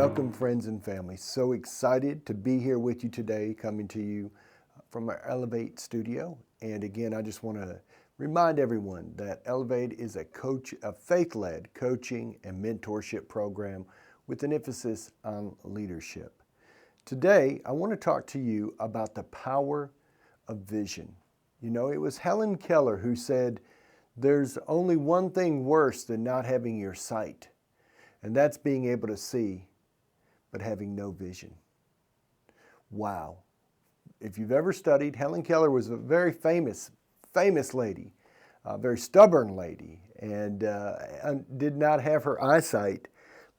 Welcome, friends and family. So excited to be here with you today, coming to you from our Elevate studio. And again, I just want to remind everyone that Elevate is a faith-led coaching and mentorship program with an emphasis on leadership. Today, I want to talk to you about the power of vision. You know, it was Helen Keller who said, "There's only one thing worse than not having your sight, and that's being able to see, but having no vision." Wow. If you've ever studied, Helen Keller was a very famous lady, a very stubborn lady, and did not have her eyesight,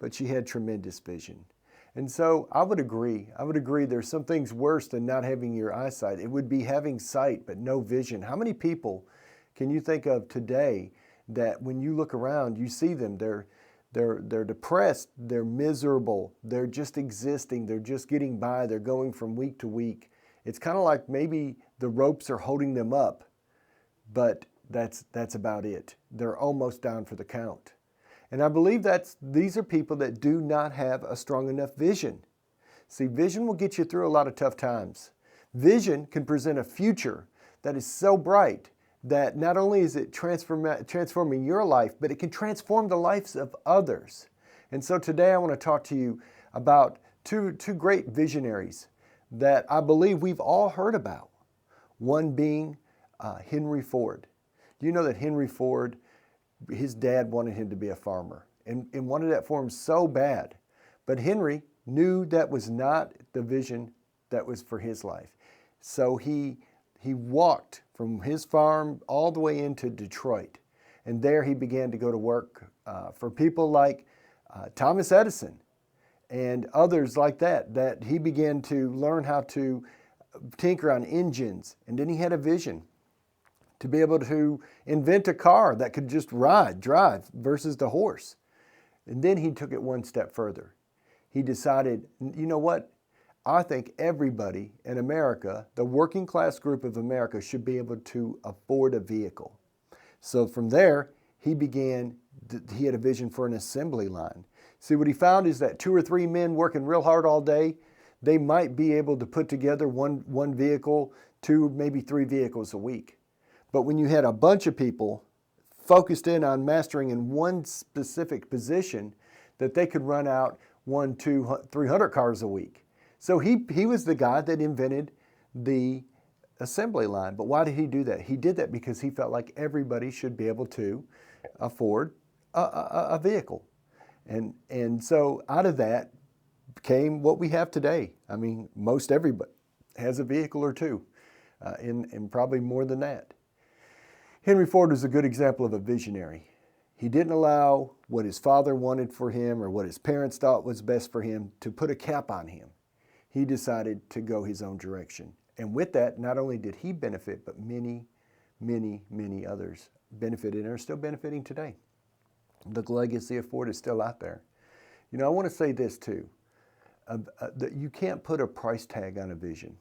but she had tremendous vision. And so I would agree there's some things worse than not having your eyesight. It would be having sight, but no vision. How many people can you think of today that when you look around, you see them, they're depressed, they're miserable, they're just existing, they're just getting by, they're going from week to week. It's kind of like maybe the ropes are holding them up, but that's about it. They're almost down for the count. And I believe these are people that do not have a strong enough vision. See, vision will get you through a lot of tough times. Vision can present a future that is so bright that not only is it transforming your life, but it can transform the lives of others. And so today I want to talk to you about two great visionaries that I believe we've all heard about. One being Henry Ford. Do you know that Henry Ford, his dad wanted him to be a farmer and wanted that for him so bad. But Henry knew that was not the vision that was for his life. So he walked from his farm all the way into Detroit. And there he began to go to work for people like Thomas Edison and others like that he began to learn how to tinker on engines. And then he had a vision to be able to invent a car that could just drive versus the horse. And then he took it one step further. He decided, you know what? I think everybody in America, the working class group of America, should be able to afford a vehicle. So from there, he had a vision for an assembly line. See, what he found is that 2 or 3 men working real hard all day, they might be able to put together one vehicle, 2, maybe 3 vehicles a week. But when you had a bunch of people focused in on mastering in one specific position, that they could run out 100, 200, 300 cars a week. So he was the guy that invented the assembly line. But why did he do that? He did that because he felt like everybody should be able to afford a vehicle. And so out of that came what we have today. I mean, most everybody has a vehicle or two, and probably more than that. Henry Ford was a good example of a visionary. He didn't allow what his father wanted for him or what his parents thought was best for him to put a cap on him. He decided to go his own direction. And with that, not only did he benefit, but many, many, many others benefited and are still benefiting today. The legacy of Ford is still out there. You know, I want to say this too, that you can't put a price tag on a vision.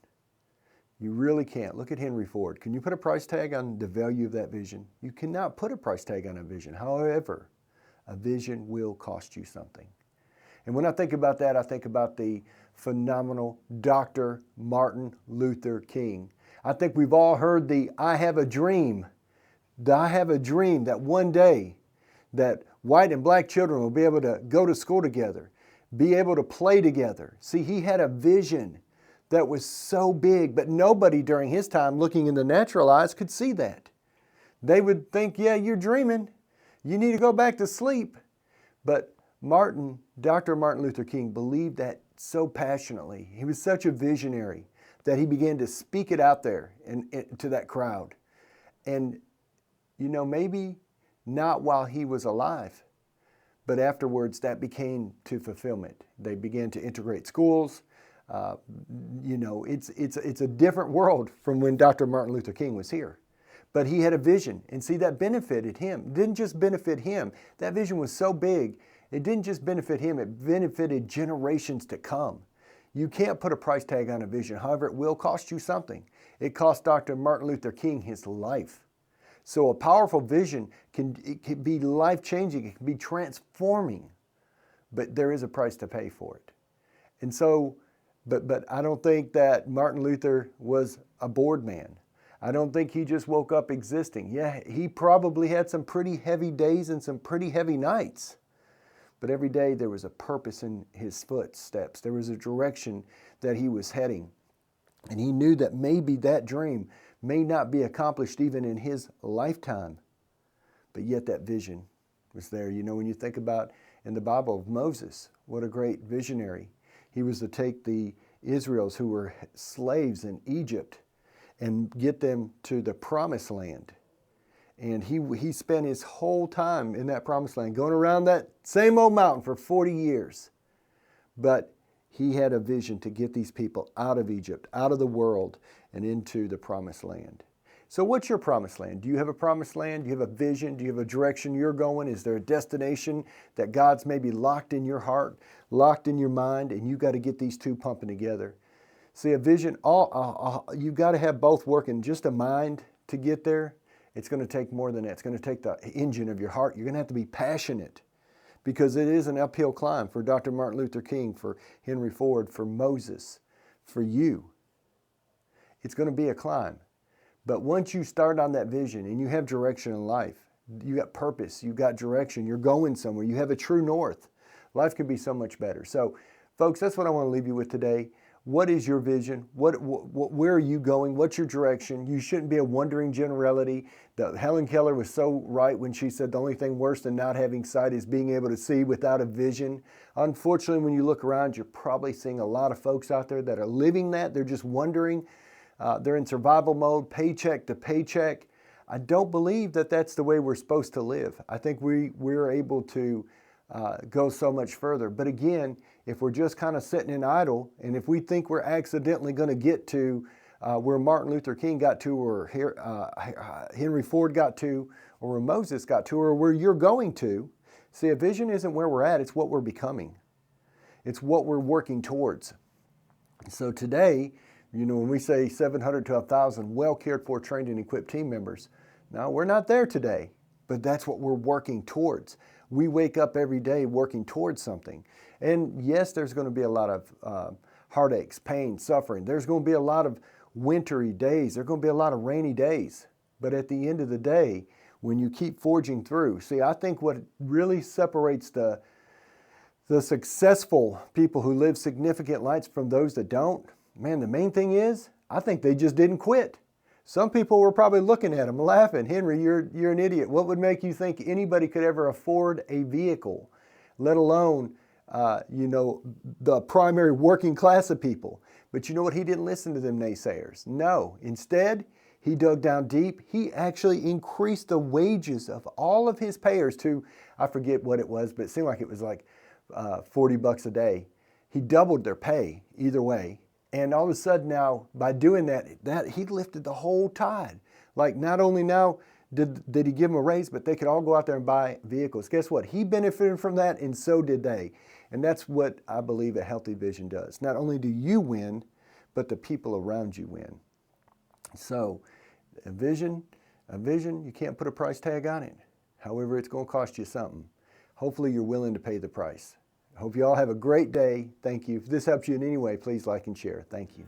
You really can't. Look at Henry Ford. Can you put a price tag on the value of that vision? You cannot put a price tag on a vision. However, a vision will cost you something. And when I think about that, I think about the phenomenal Dr. Martin Luther King. I think we've all heard I have a dream. I have a dream that one day that white and black children will be able to go to school together, be able to play together. See, he had a vision that was so big, but nobody during his time looking in the natural eyes could see that. They would think, yeah, you're dreaming. You need to go back to sleep. But Dr. Martin Luther King believed that so passionately. He was such a visionary that he began to speak it out there to that crowd. And, you know, maybe not while he was alive, but afterwards that became to fulfillment. They began to integrate schools. You know, it's a different world from when Dr. Martin Luther King was here. But he had a vision, and see, that benefited him. It didn't just benefit him. That vision was so big, it didn't just benefit him, it benefited generations to come. You can't put a price tag on a vision. However, it will cost you something. It cost Dr. Martin Luther King his life. So a powerful vision can be life-changing. It can be transforming. But there is a price to pay for it. And so, but I don't think that Martin Luther was a bored man. I don't think he just woke up existing. Yeah, he probably had some pretty heavy days and some pretty heavy nights. But every day there was a purpose in his footsteps. There was a direction that he was heading. And he knew that maybe that dream may not be accomplished even in his lifetime. But yet that vision was there. You know, when you think about in the Bible of Moses, what a great visionary. He was to take the Israelites who were slaves in Egypt and get them to the promised land. And he spent his whole time in that promised land, going around that same old mountain for 40 years. But he had a vision to get these people out of Egypt, out of the world, and into the promised land. So what's your promised land? Do you have a promised land? Do you have a vision? Do you have a direction you're going? Is there a destination that God's maybe locked in your heart, locked in your mind, and you've got to get these two pumping together? See, a vision, you've got to have both working. Just a mind to get there, it's going to take more than that. It's going to take the engine of your heart. You're going to have to be passionate because it is an uphill climb for Dr. Martin Luther King, for Henry Ford, for Moses, for you. It's going to be a climb. But once you start on that vision and you have direction in life, you got purpose, you got direction, you're going somewhere, you have a true north, life can be so much better. So, folks, that's what I want to leave you with today. What is your vision? Where are you going? What's your direction? You shouldn't be a wandering generality. Helen Keller was so right when she said the only thing worse than not having sight is being able to see without a vision. Unfortunately, when you look around, you're probably seeing a lot of folks out there that are living that. They're just wondering. They're in survival mode, paycheck to paycheck. I don't believe that that's the way we're supposed to live. I think we're able to go so much further. But again, if we're just kind of sitting in idle, and if we think we're accidentally going to get to where Martin Luther King got to, or Henry Ford got to, or where Moses got to, or where you're going to, see, a vision isn't where we're at, it's what we're becoming. It's what we're working towards. So today, you know, when we say 700 to 1,000 well cared for, trained, and equipped team members, now we're not there today, but that's what we're working towards. We wake up every day working towards something. And yes, there's going to be a lot of heartaches, pain, suffering. There's going to be a lot of wintry days. There's going to be a lot of rainy days. But at the end of the day, when you keep forging through, see, I think what really separates the successful people who live significant lives from those that don't, man, the main thing is, I think they just didn't quit. Some people were probably looking at him, laughing, Henry, you're an idiot. What would make you think anybody could ever afford a vehicle, let alone, the primary working class of people? But you know what? He didn't listen to them naysayers. No. Instead, he dug down deep. He actually increased the wages of all of his payers to, I forget what it was, but it seemed like it was like $40 a day. He doubled their pay either way. And all of a sudden now, by doing that he lifted the whole tide. Like, not only now did he give them a raise, but they could all go out there and buy vehicles. Guess what? He benefited from that, and so did they. And that's what I believe a healthy vision does. Not only do you win, but the people around you win. So a vision, you can't put a price tag on it. However, it's going to cost you something. Hopefully you're willing to pay the price. I hope you all have a great day. Thank you. If this helps you in any way, please like and share. Thank you.